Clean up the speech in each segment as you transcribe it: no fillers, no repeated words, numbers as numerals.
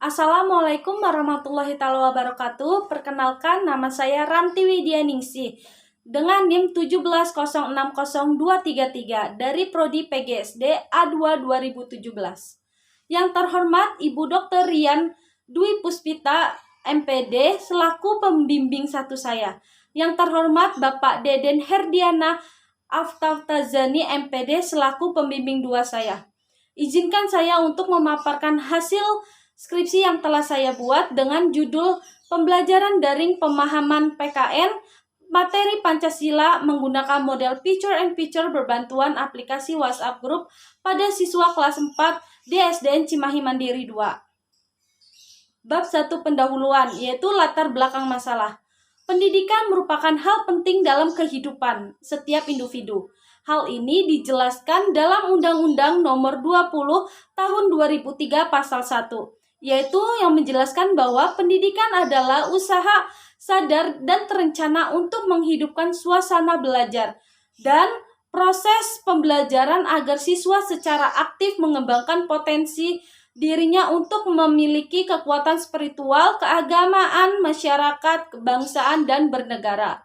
Assalamualaikum warahmatullahi wabarakatuh. Perkenalkan, nama saya Ranti Widianingsih dengan NIM 1706023 dari Prodi PGSD A2 2017. Yang terhormat Ibu Dr. Rian Dwi Puspita MPD selaku pembimbing 1 saya. Yang terhormat Bapak Deden Herdiana Aftaftazani MPD selaku pembimbing 2 saya. Izinkan saya untuk memaparkan hasil skripsi yang telah saya buat dengan judul Pembelajaran Daring Pemahaman PKN Materi Pancasila menggunakan model Picture-in-Picture berbantuan aplikasi WhatsApp Group pada siswa kelas 4 di SDN Cimahi Mandiri 2. Bab 1 pendahuluan, yaitu latar belakang masalah. Pendidikan merupakan hal penting dalam kehidupan setiap individu. Hal ini dijelaskan dalam Undang-Undang Nomor 20 Tahun 2003 Pasal 1, yaitu yang menjelaskan bahwa pendidikan adalah usaha sadar dan terencana untuk menghidupkan suasana belajar dan proses pembelajaran agar siswa secara aktif mengembangkan potensi dirinya untuk memiliki kekuatan spiritual, keagamaan, masyarakat, kebangsaan, dan bernegara.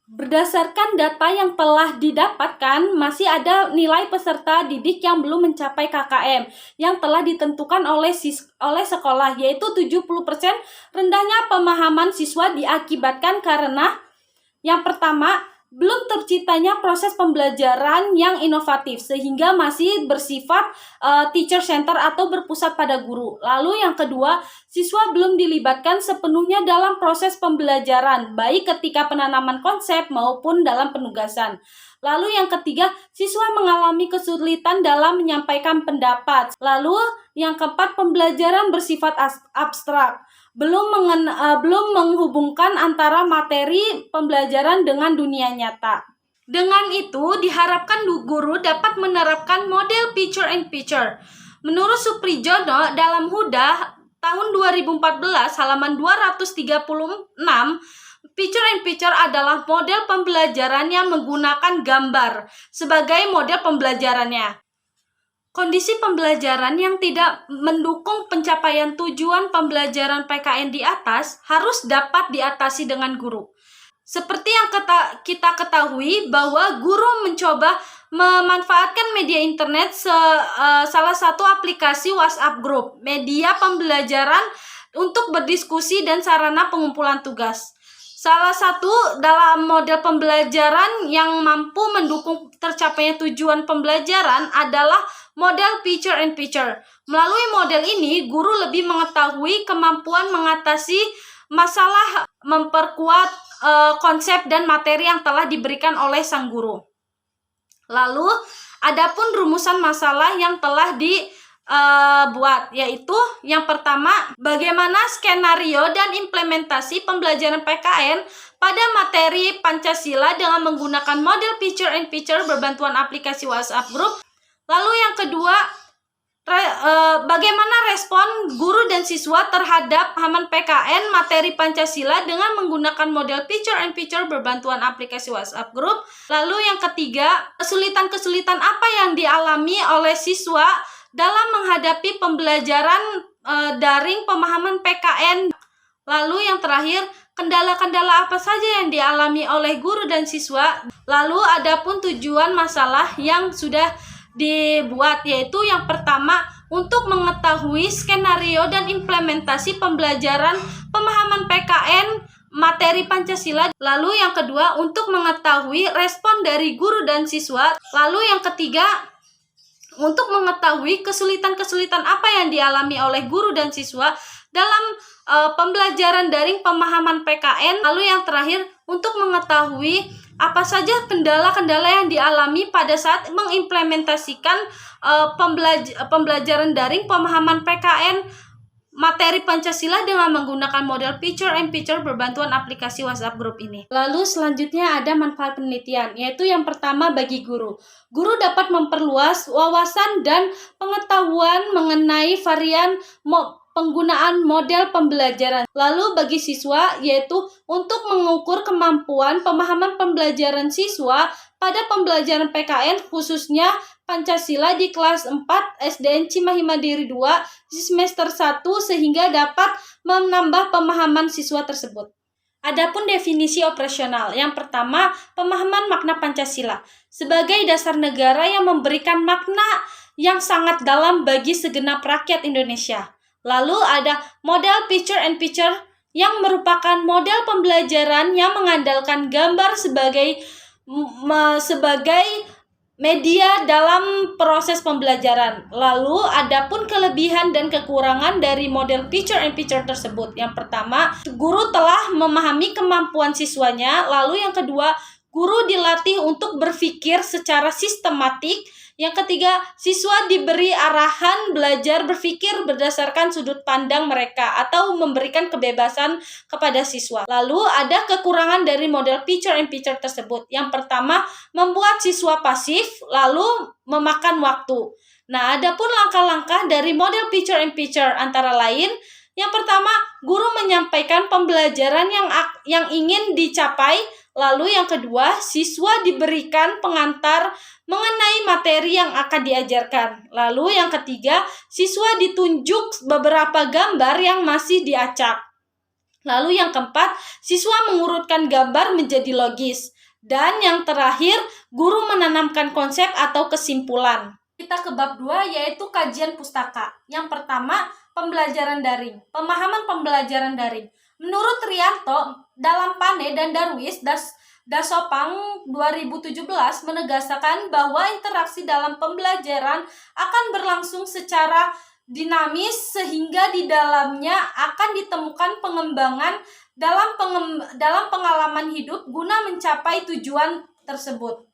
Berdasarkan data yang telah didapatkan, masih ada nilai peserta didik yang belum mencapai KKM yang telah ditentukan oleh sekolah, yaitu 70% rendahnya pemahaman siswa diakibatkan karena yang pertama, belum terciptanya proses pembelajaran yang inovatif sehingga masih bersifat teacher center atau berpusat pada guru. Lalu yang kedua, siswa belum dilibatkan sepenuhnya dalam proses pembelajaran, baik ketika penanaman konsep maupun dalam penugasan. Lalu yang ketiga, siswa mengalami kesulitan dalam menyampaikan pendapat. Lalu yang keempat, pembelajaran bersifat abstrak. Belum menghubungkan antara materi pembelajaran dengan dunia nyata. Dengan itu, diharapkan guru dapat menerapkan model Picture-in-Picture. Menurut Suprijono dalam Huda tahun 2014 halaman 236, Picture-in-Picture adalah model pembelajaran yang menggunakan gambar sebagai model pembelajarannya. Kondisi pembelajaran yang tidak mendukung pencapaian tujuan pembelajaran PKN di atas harus dapat diatasi dengan guru. Seperti yang kita ketahui bahwa guru mencoba memanfaatkan media internet salah satu aplikasi WhatsApp Group, media pembelajaran untuk berdiskusi dan sarana pengumpulan tugas. Salah satu dalam model pembelajaran yang mampu mendukung tercapainya tujuan pembelajaran adalah model Picture-in-Picture. Melalui model ini, guru lebih mengetahui kemampuan mengatasi masalah, memperkuat konsep dan materi yang telah diberikan oleh sang guru. Lalu, adapun rumusan masalah yang telah dibuat, yaitu yang pertama, bagaimana skenario dan implementasi pembelajaran PKN pada materi Pancasila dengan menggunakan model Picture-in-Picture berbantuan aplikasi WhatsApp Group. Lalu yang kedua, bagaimana respon guru dan siswa terhadap pemahaman PKN materi Pancasila dengan menggunakan model Picture-in-Picture berbantuan aplikasi WhatsApp Group. Lalu yang ketiga, kesulitan-kesulitan apa yang dialami oleh siswa dalam menghadapi pembelajaran daring pemahaman PKN. Lalu yang terakhir, kendala-kendala apa saja yang dialami oleh guru dan siswa. Lalu adapun tujuan masalah yang sudah dibuat, yaitu yang pertama, untuk mengetahui skenario dan implementasi pembelajaran pemahaman PKN materi Pancasila. Lalu yang kedua, untuk mengetahui respon dari guru dan siswa. Lalu yang ketiga, untuk mengetahui kesulitan-kesulitan apa yang dialami oleh guru dan siswa dalam pembelajaran daring pemahaman PKN. Lalu yang terakhir, untuk mengetahui apa saja kendala-kendala yang dialami pada saat mengimplementasikan pembelajaran daring pemahaman PKN materi Pancasila dengan menggunakan model Picture-in-Picture berbantuan aplikasi WhatsApp Group ini. Lalu selanjutnya ada manfaat penelitian, yaitu yang pertama bagi guru. Guru dapat memperluas wawasan dan pengetahuan mengenai varian penggunaan model pembelajaran. Lalu bagi siswa, yaitu untuk mengukur kemampuan pemahaman pembelajaran siswa pada pembelajaran PKN, khususnya Pancasila di kelas 4 SDN Cimahi Mandiri 2 di semester 1 sehingga dapat menambah pemahaman siswa tersebut. Adapun definisi operasional, yang pertama, pemahaman makna Pancasila sebagai dasar negara yang memberikan makna yang sangat dalam bagi segenap rakyat Indonesia. Lalu ada model picture and picture yang merupakan model pembelajaran yang mengandalkan gambar sebagai media dalam proses pembelajaran. Lalu, adapun kelebihan dan kekurangan dari model picture and picture tersebut. Yang pertama, guru telah memahami kemampuan siswanya. Lalu yang kedua, guru dilatih untuk berpikir secara sistematik. Yang ketiga, siswa diberi arahan belajar berpikir berdasarkan sudut pandang mereka atau memberikan kebebasan kepada siswa. Lalu ada kekurangan dari model picture and picture tersebut. Yang pertama, membuat siswa pasif lalu memakan waktu. Nah, adapun langkah-langkah dari model picture and picture antara lain, yang pertama, guru menyampaikan pembelajaran yang ingin dicapai. Lalu yang kedua, siswa diberikan pengantar mengenai materi yang akan diajarkan. Lalu yang ketiga, siswa ditunjuk beberapa gambar yang masih diacak. Lalu yang keempat, siswa mengurutkan gambar menjadi logis. Dan yang terakhir, guru menanamkan konsep atau kesimpulan. Kita ke bab 2, yaitu kajian pustaka. Yang pertama, pembelajaran daring. Pemahaman pembelajaran daring. Menurut Rianto, dalam Pane dan Darwis, Dasopang 2017 menegaskan bahwa interaksi dalam pembelajaran akan berlangsung secara dinamis sehingga di dalamnya akan ditemukan pengembangan dalam pengalaman hidup guna mencapai tujuan tersebut.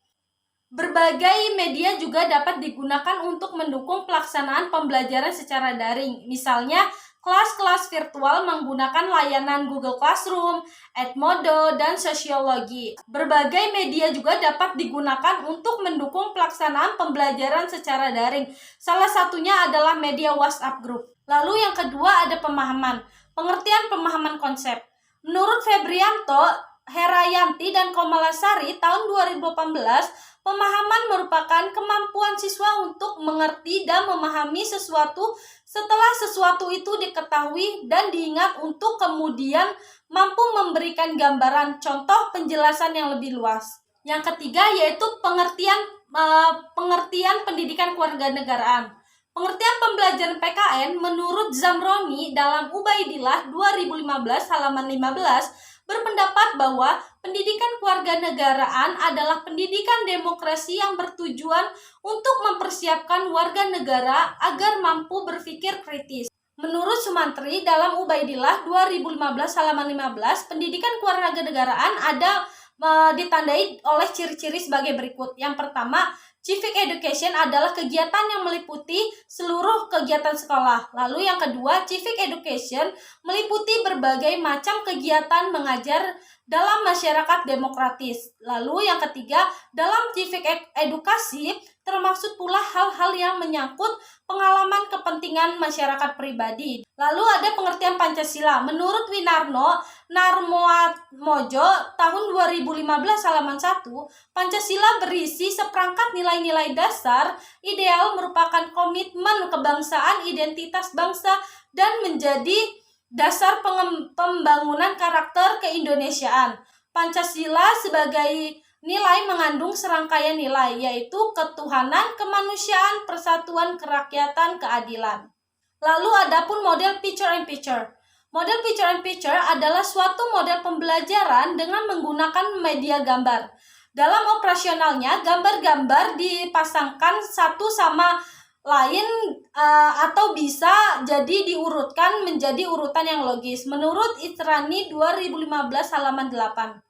Berbagai media juga dapat digunakan untuk mendukung pelaksanaan pembelajaran secara daring. Misalnya, kelas-kelas virtual menggunakan layanan Google Classroom, Edmodo, dan Sosiologi. Berbagai media juga dapat digunakan untuk mendukung pelaksanaan pembelajaran secara daring. Salah satunya adalah media WhatsApp Group. Lalu yang kedua ada pemahaman. Pengertian pemahaman konsep. Menurut Febrianto, Herayanti, dan Komalasari tahun 2018, pemahaman merupakan kemampuan siswa untuk mengerti dan memahami sesuatu setelah sesuatu itu diketahui dan diingat untuk kemudian mampu memberikan gambaran contoh penjelasan yang lebih luas. Yang ketiga yaitu pengertian pendidikan kewarganegaraan. Pengertian pembelajaran PKN menurut Zamroni dalam Ubaidillah 2015 halaman 15 berpendapat bahwa pendidikan kewarganegaraan adalah pendidikan demokrasi yang bertujuan untuk mempersiapkan warga negara agar mampu berpikir kritis. Menurut Sumantri dalam Ubaidillah 2015 halaman 15, pendidikan kewarganegaraan ditandai oleh ciri-ciri sebagai berikut. Yang pertama, civic education adalah kegiatan yang meliputi seluruh kegiatan sekolah. Lalu yang kedua, civic education meliputi berbagai macam kegiatan mengajar dalam masyarakat demokratis. Lalu yang ketiga, dalam civic edukasi termaksud pula hal-hal yang menyangkut pengalaman kepentingan masyarakat pribadi. Lalu ada pengertian Pancasila. Menurut Winarno Narmoatmojo tahun 2015 halaman 1, Pancasila berisi seperangkat nilai-nilai dasar ideal merupakan komitmen kebangsaan, identitas bangsa, dan menjadi dasar pembangunan karakter keindonesiaan. Pancasila sebagai nilai mengandung serangkaian nilai, yaitu ketuhanan, kemanusiaan, persatuan, kerakyatan, keadilan. Lalu adapun model picture and picture. Model picture and picture adalah suatu model pembelajaran dengan menggunakan media gambar. Dalam operasionalnya, gambar-gambar dipasangkan satu sama lain atau bisa jadi diurutkan menjadi urutan yang logis. Menurut Itrani 2015 halaman 8.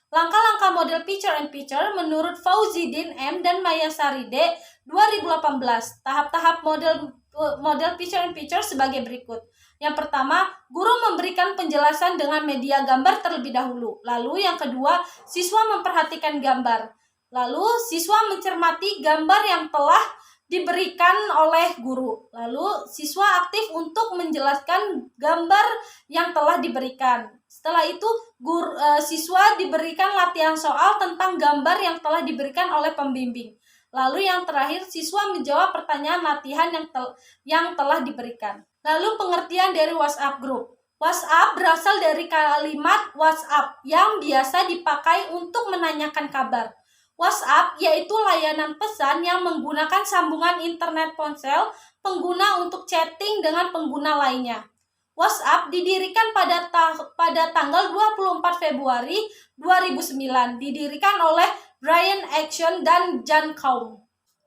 Langkah-langkah model picture and picture menurut Fauzidin M. dan Mayasari D. 2018. Tahap-tahap model picture and picture sebagai berikut. Yang pertama, guru memberikan penjelasan dengan media gambar terlebih dahulu. Lalu yang kedua, siswa memperhatikan gambar. Lalu siswa mencermati gambar yang telah diberikan oleh guru. Lalu siswa aktif untuk menjelaskan gambar yang telah diberikan. Setelah itu, siswa diberikan latihan soal tentang gambar yang telah diberikan oleh pembimbing. Lalu yang terakhir, siswa menjawab pertanyaan latihan yang telah diberikan. Lalu pengertian dari WhatsApp Group. WhatsApp berasal dari kalimat WhatsApp yang biasa dipakai untuk menanyakan kabar. WhatsApp yaitu layanan pesan yang menggunakan sambungan internet ponsel pengguna untuk chatting dengan pengguna lainnya. WhatsApp didirikan pada tanggal 24 Februari 2009, didirikan oleh Brian Acton dan John Kaum.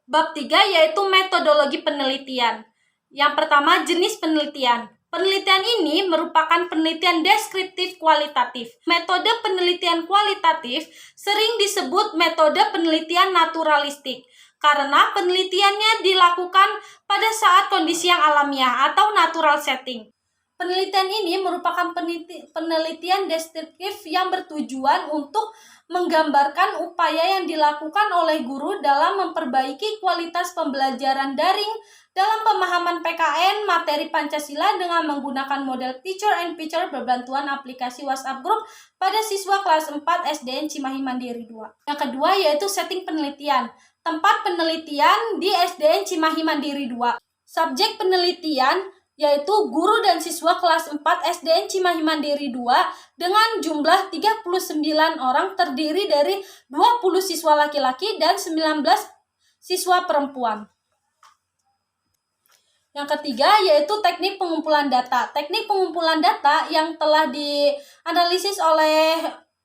Bab 3 yaitu metodologi penelitian. Yang pertama, jenis penelitian. Penelitian ini merupakan penelitian deskriptif kualitatif. Metode penelitian kualitatif sering disebut metode penelitian naturalistik karena penelitiannya dilakukan pada saat kondisi yang alamiah atau natural setting. Penelitian ini merupakan penelitian deskriptif yang bertujuan untuk menggambarkan upaya yang dilakukan oleh guru dalam memperbaiki kualitas pembelajaran daring dalam pemahaman PKN materi Pancasila dengan menggunakan model teacher-in-picture berbantuan aplikasi WhatsApp Group pada siswa kelas 4 SDN Cimahi Mandiri 2. Yang kedua yaitu setting penelitian. Tempat penelitian di SDN Cimahi Mandiri 2. Subjek penelitian yaitu guru dan siswa kelas 4 SDN Cimahi Mandiri 2 dengan jumlah 39 orang terdiri dari 20 siswa laki-laki dan 19 siswa perempuan. Yang ketiga yaitu teknik pengumpulan data. Teknik pengumpulan data yang telah dianalisis oleh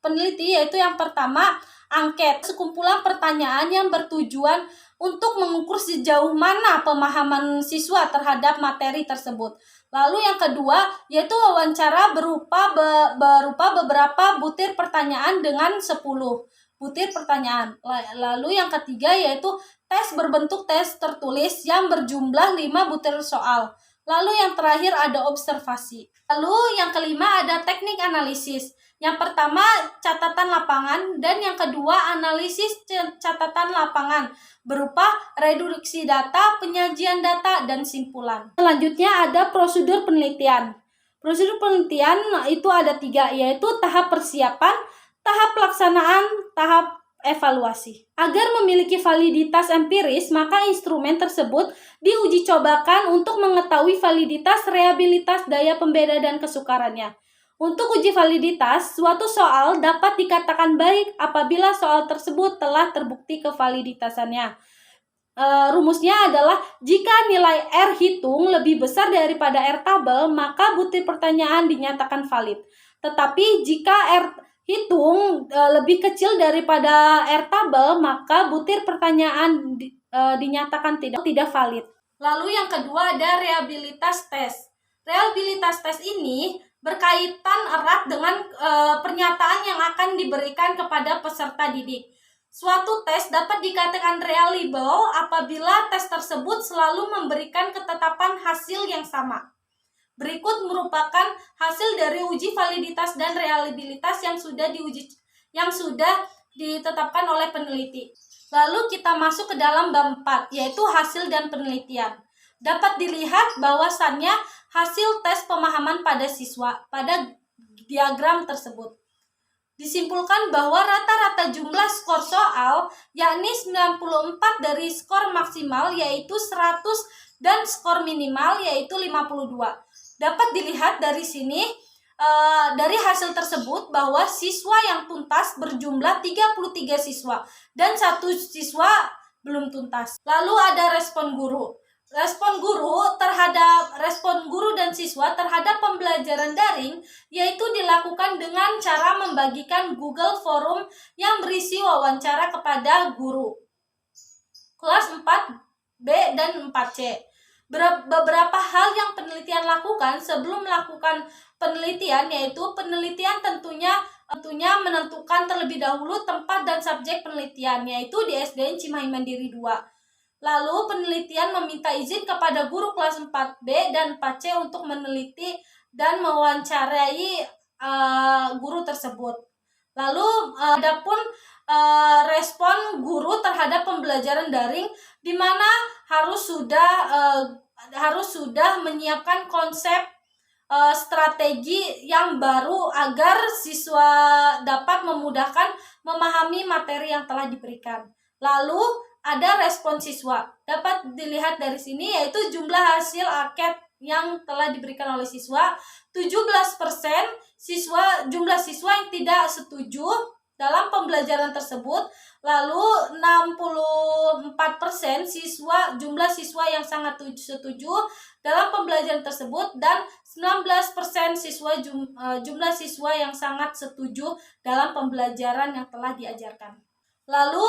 peneliti yaitu yang pertama, angket, sekumpulan pertanyaan yang bertujuan untuk mengukur sejauh mana pemahaman siswa terhadap materi tersebut. Lalu yang kedua yaitu wawancara berupa beberapa butir pertanyaan dengan 10 butir pertanyaan. Lalu yang ketiga yaitu tes berbentuk tes tertulis yang berjumlah 5 butir soal. Lalu yang terakhir ada observasi. Lalu yang kelima ada teknik analisis. Yang pertama catatan lapangan dan yang kedua analisis catatan lapangan berupa reduksi data, penyajian data, dan simpulan. Selanjutnya ada prosedur penelitian. Prosedur penelitian itu ada 3 yaitu tahap persiapan, tahap pelaksanaan, tahap evaluasi. Agar memiliki validitas empiris, maka instrumen tersebut diuji cobakan untuk mengetahui validitas, reliabilitas, daya pembeda, dan kesukarannya. Untuk uji validitas, suatu soal dapat dikatakan baik apabila soal tersebut telah terbukti kevaliditasannya. Rumusnya adalah jika nilai R hitung lebih besar daripada R tabel, maka butir pertanyaan dinyatakan valid. Tetapi jika R hitung lebih kecil daripada R tabel, maka butir pertanyaan dinyatakan tidak valid. Lalu yang kedua ada reliabilitas tes. Reliabilitas tes ini berkaitan erat dengan pernyataan yang akan diberikan kepada peserta didik. Suatu tes dapat dikatakan reliable apabila tes tersebut selalu memberikan ketetapan hasil yang sama. Berikut merupakan hasil dari uji validitas dan reliabilitas yang sudah ditetapkan oleh peneliti. Lalu kita masuk ke dalam bab 4 yaitu hasil dan penelitian. Dapat dilihat bahwasannya hasil tes pemahaman pada siswa pada diagram tersebut. Disimpulkan bahwa rata-rata jumlah skor soal yakni 94 dari skor maksimal yaitu 100 dan skor minimal yaitu 52. Dapat dilihat dari sini dari hasil tersebut bahwa siswa yang tuntas berjumlah 33 siswa dan 1 siswa belum tuntas. Lalu ada respon guru. Respon guru dan siswa terhadap pembelajaran daring yaitu dilakukan dengan cara membagikan Google Forum yang berisi wawancara kepada guru kelas 4B dan 4C. Beberapa hal yang penelitian lakukan sebelum melakukan penelitian yaitu penelitian tentunya menentukan terlebih dahulu tempat dan subjek penelitian yaitu di SDN Cimahi Mandiri 2. Lalu penelitian meminta izin kepada guru kelas 4B dan 4C untuk meneliti dan mewawancarai guru tersebut. Lalu adapun respon guru terhadap pembelajaran daring di mana harus sudah menyiapkan konsep strategi yang baru agar siswa dapat memudahkan memahami materi yang telah diberikan. Lalu ada respon siswa. Dapat dilihat dari sini yaitu jumlah hasil anket yang telah diberikan oleh siswa. 17% jumlah siswa yang tidak setuju dalam pembelajaran tersebut. Lalu 64% jumlah siswa yang sangat setuju dalam pembelajaran tersebut, dan 19% jumlah siswa yang sangat setuju dalam pembelajaran yang telah diajarkan. Lalu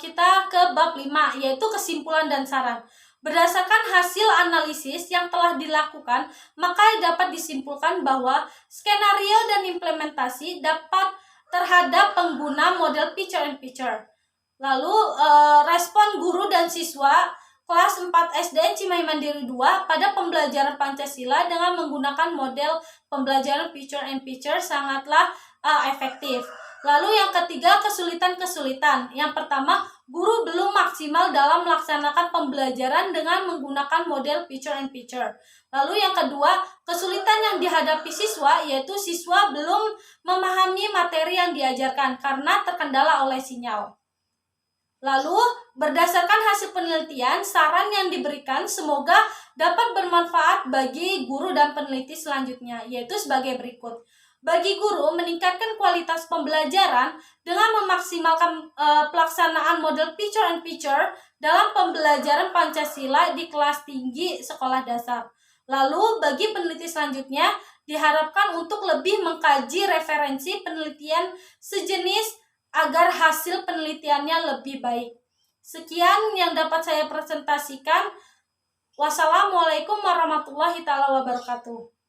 kita ke bab 5, yaitu kesimpulan dan saran. Berdasarkan hasil analisis yang telah dilakukan, maka dapat disimpulkan bahwa skenario dan implementasi dapat terhadap pengguna model picture in picture. Lalu respon guru dan siswa kelas 4 SDN Cimahi Mandiri 2 pada pembelajaran Pancasila dengan menggunakan model pembelajaran picture in picture sangatlah efektif. Lalu yang ketiga, kesulitan-kesulitan. Yang pertama, guru belum maksimal dalam melaksanakan pembelajaran dengan menggunakan model picture in picture. Lalu yang kedua, kesulitan yang dihadapi siswa yaitu siswa belum memahami materi yang diajarkan karena terkendala oleh sinyal. Lalu, berdasarkan hasil penelitian, saran yang diberikan semoga dapat bermanfaat bagi guru dan peneliti selanjutnya, yaitu sebagai berikut. Bagi guru, meningkatkan kualitas pembelajaran dengan memaksimalkan pelaksanaan model picture in picture dalam pembelajaran Pancasila di kelas tinggi sekolah dasar. Lalu, bagi peneliti selanjutnya, diharapkan untuk lebih mengkaji referensi penelitian sejenis agar hasil penelitiannya lebih baik. Sekian yang dapat saya presentasikan. Wassalamualaikum warahmatullahi wabarakatuh.